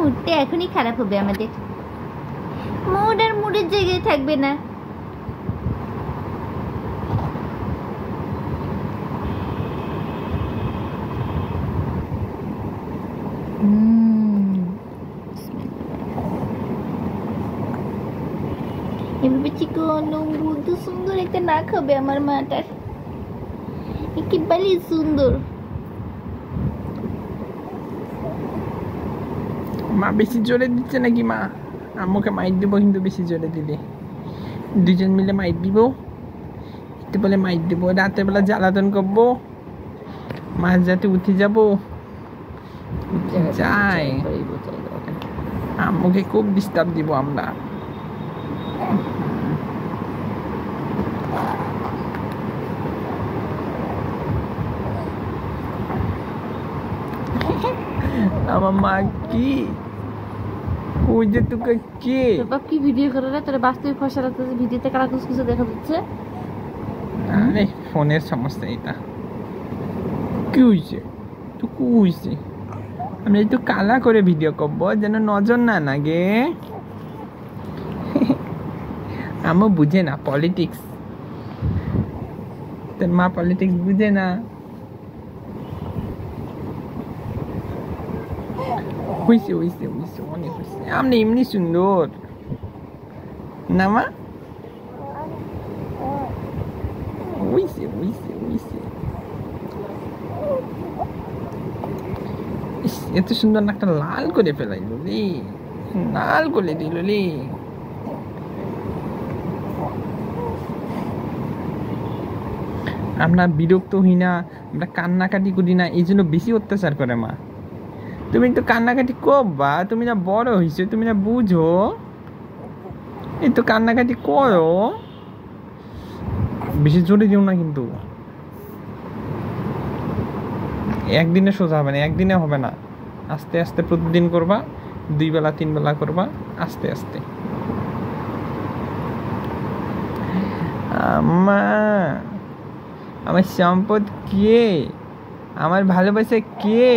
মুডটা এখনই খারাপ হবে আমাদের, মুড আর মুডের জায়গায় থাকবে না। এভাবে চিকন বুদ্ধ সুন্দর একটা নাক হবে আমার মাটার, একেবারে সুন্দর। মা বেশি জোরে দিচ্ছে নাকি? মা আম্মুকে মাইট দিব, কিন্তু বেশি জোরে দিলে দুজন মিলে মাইট দিব, একটু বলে মাইট দিব, রাতের বেলা জ্বালাতন করবো, মাঝ রাতে উঠে যাবো, যাই আম্মুকে খুব ডিস্টার্ব দিব আমরা। আমার মা কি ওই যে তোকে কে বাপ কি ভিডিও করে রে? তোরা বাস্তবে ফসা লাগতেছে, ভিডিওতে কালা কুচকুচে দেখা যাচ্ছে। আরে ফোনের সমস্যা এটা। কি হয়েছে? তো কি হয়েছে? আমরা একটু কালা করে ভিডিও করবো যেন নজর না লাগে। আমার বুঝে না পলিটিক্স, তোর মা পলিটিক্স বুঝে না। হয়েছে হয়েছে হয়েছে, অনেক হয়েছে। আপনি এমনি সুন্দর না মা? হয়েছে হয়েছে হয়েছে। এত সুন্দর নাকটা লাল করে ফেলাইল রে, লাল করে দিল রে। আমরা বিরক্ত হই না, আমরা কান্নাকাটি করি না, এই জন্য বেশি অত্যাচার করে মা। তুমি তো কান্নাকাটি করবা, তুমি না বড় হয়েছো, তুমি না বুঝো, এই তো কান্নাকাটি করো। বেশি জোরে দিও না কিন্তু, একদিনে সোজা হবে না, একদিনে হবে না, আস্তে আস্তে প্রতিদিন করবা, 2 বেলা 3 বেলা করবা, আস্তে আস্তে। আম্মা আমার সম্পদ কে? আমার ভালোবাসা কে?